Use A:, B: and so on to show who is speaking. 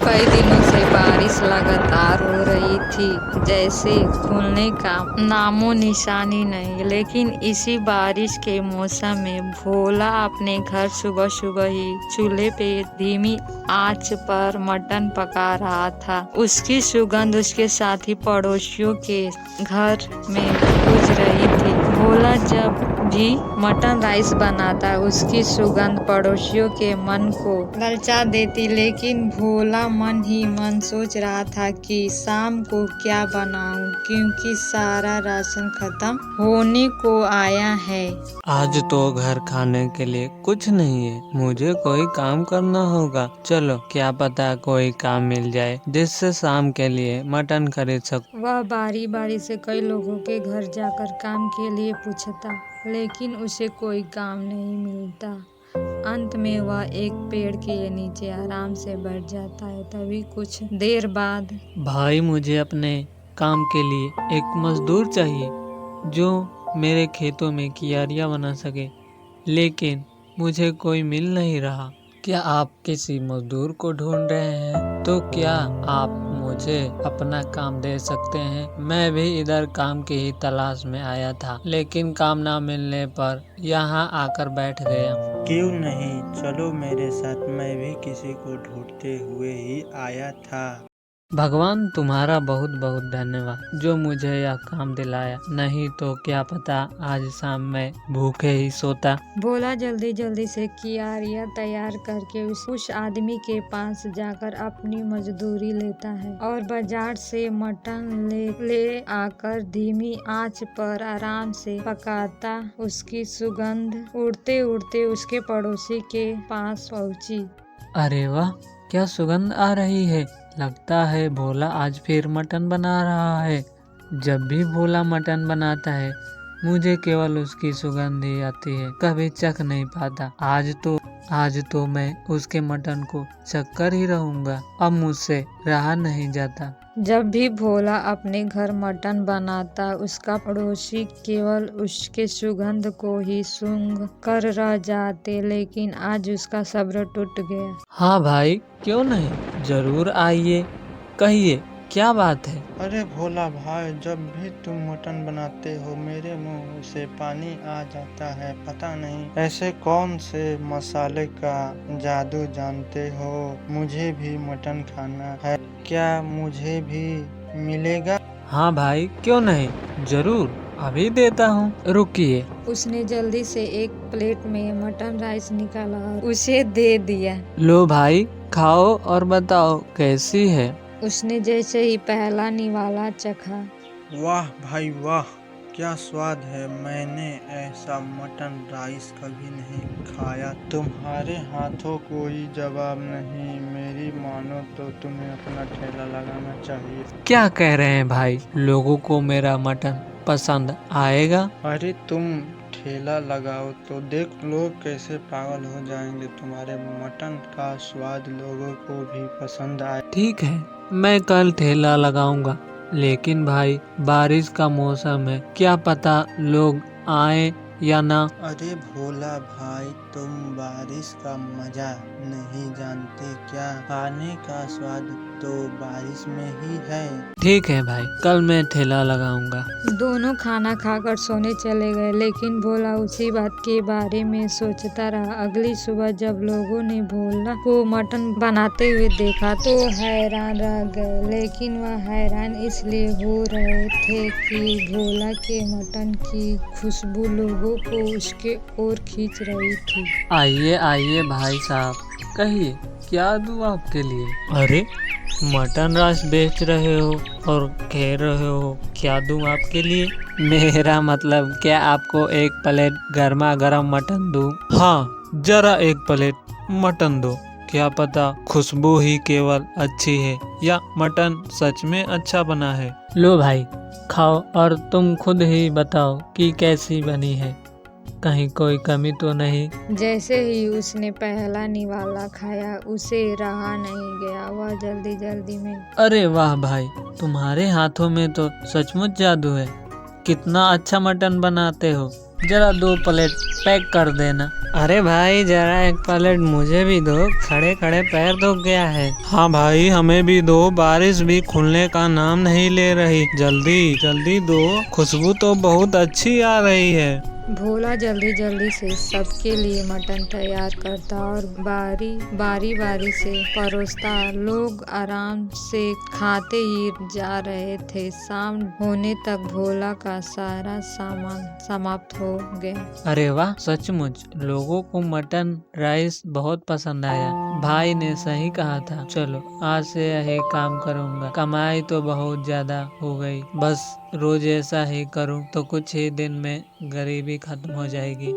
A: कई दिनों से बारिश लगातार हो रही थी, जैसे खुलने का नामो निशानी नहीं। लेकिन इसी बारिश के मौसम में भोला अपने घर सुबह सुबह ही चूल्हे पे धीमी आंच पर मटन पका रहा था। उसकी सुगंध उसके साथी पड़ोसियों के घर में गूंज रही थी। भोला जब भी मटन राइस बनाता, उसकी सुगंध पड़ोसियों के मन को ललचा देती। लेकिन भोला मन ही मन सोच रहा था कि शाम को क्या बनाऊं, क्योंकि सारा राशन खत्म होने को आया है।
B: आज तो घर खाने के लिए कुछ नहीं है, मुझे कोई काम करना होगा। चलो, क्या पता कोई काम मिल जाए जिससे शाम के लिए मटन खरीद सकूं।
A: वह बारी बारी से कई लोगों के घर जाकर काम के लिए पूछता, लेकिन उसे कोई काम नहीं मिलता। अंत में वह एक पेड़ के नीचे आराम से बैठ जाता है। तभी कुछ देर बाद,
B: भाई, मुझे अपने काम के लिए एक मजदूर चाहिए जो मेरे खेतों में क्यारियां बना सके, लेकिन मुझे कोई मिल नहीं रहा। क्या आप किसी मजदूर को ढूंढ रहे हैं? तो क्या आप मुझे अपना काम दे सकते हैं? मैं भी इधर काम की ही तलाश में आया था, लेकिन काम ना मिलने पर यहाँ आकर बैठ गया।
C: क्यों नहीं, चलो मेरे साथ, मैं भी किसी को ढूंढते हुए ही आया था।
B: भगवान तुम्हारा बहुत बहुत धन्यवाद जो मुझे यह काम दिलाया, नहीं तो क्या पता आज शाम में भूखे ही सोता।
A: भोला जल्दी जल्दी से क्यारियां तैयार करके उस आदमी के पास जाकर अपनी मजदूरी लेता है और बाजार से मटन ले आकर धीमी आंच पर आराम से पकाता। उसकी सुगंध उड़ते उड़ते उसके पड़ोसी के पास पहुंची।
B: अरे वाह, क्या सुगंध आ रही है! लगता है भोला आज फिर मटन बना रहा है। जब भी भोला मटन बनाता है, मुझे केवल उसकी सुगंध ही आती है, कभी चख नहीं पाता। आज तो मैं उसके मटन को चखकर ही रहूंगा। अब मुझसे रहा नहीं जाता।
A: जब भी भोला अपने घर मटन बनाता, उसका पड़ोसी केवल उसके सुगंध को ही सूंघ कर रह जाते। लेकिन आज उसका सब्र टूट गया।
B: हाँ भाई, क्यों नहीं, जरूर आइए, कहिए क्या बात है।
C: अरे भोला भाई, जब भी तुम मटन बनाते हो मेरे मुंह से पानी आ जाता है। पता नहीं ऐसे कौन से मसाले का जादू जानते हो। मुझे भी मटन खाना है, क्या मुझे भी मिलेगा?
B: हाँ भाई, क्यों नहीं, जरूर, अभी देता हूँ, रुकिए।
A: उसने जल्दी से एक प्लेट में मटन राइस निकाला और उसे दे दिया।
B: लो भाई, खाओ और बताओ कैसी है।
A: उसने जैसे ही पहला निवाला चखा,
C: वाह भाई वाह, क्या स्वाद है। मैंने ऐसा मटन राइस कभी नहीं खाया। तुम्हारे हाथों कोई जवाब नहीं। मेरी मानो तो तुम्हें अपना ठेला लगाना चाहिए।
B: क्या कह रहे हैं भाई, लोगों को मेरा मटन पसंद आएगा?
C: अरे तुम ठेला लगाओ तो देख लोग कैसे पागल हो जाएंगे। तुम्हारे मटन का स्वाद लोगों को भी पसंद आए।
B: ठीक है, मैं कल ठेला लगाऊंगा, लेकिन भाई बारिश का मौसम है, क्या पता लोग आए या ना।
C: अरे भोला भाई, तुम बारिश का मजा नहीं जानते क्या? खाने का स्वाद तो बारिश में ही है।
B: ठीक है भाई, कल मैं ठेला लगाऊंगा।
A: दोनों खाना खाकर सोने चले गए। लेकिन भोला उसी बात के बारे में सोचता रहा। अगली सुबह जब लोगों ने भोला को मटन बनाते हुए देखा तो हैरान रह गए। लेकिन वह हैरान इसलिए हो रहे थे कि भोला के मटन की खुशबू लोगों को उसके ओर खींच रही थी।
B: आइए आइए भाई साहब, कहिए क्या दूं आपके लिए। अरे, मटन राइस बेच रहे हो और कह रहे हो क्या दूं आपके लिए? मेरा मतलब, क्या आपको एक प्लेट गर्मा गर्म मटन दूं? हाँ, जरा एक प्लेट मटन दो। क्या पता खुशबू ही केवल अच्छी है या मटन सच में अच्छा बना है। लो भाई, खाओ और तुम खुद ही बताओ कि कैसी बनी है, कहीं कोई कमी तो नहीं।
A: जैसे ही उसने पहला निवाला खाया, उसे रहा नहीं गया। वह जल्दी जल्दी में,
B: अरे वाह भाई, तुम्हारे हाथों में तो सचमुच जादू है। कितना अच्छा मटन बनाते हो। जरा 2 प्लेट पैक कर देना। अरे भाई जरा एक प्लेट मुझे भी दो, खड़े खड़े पैर दुख गया है।
C: हाँ भाई हमें भी दो, बारिश भी खुलने का नाम नहीं ले रही, जल्दी जल्दी दो, खुशबू तो बहुत अच्छी आ रही है।
A: भोला जल्दी जल्दी से सबके लिए मटन तैयार करता और बारी बारी से परोसता। लोग आराम से खाते ही जा रहे थे। शाम होने तक भोला का सारा सामान समाप्त हो गया।
B: अरे वाह, सचमुच लोगों को मटन राइस बहुत पसंद आया। भाई ने सही कहा था। चलो आज से यही काम करूँगा। कमाई तो बहुत ज्यादा हो गई, बस रोज ऐसा ही करूँ तो कुछ ही दिन में गरीबी खत्म हो जाएगी।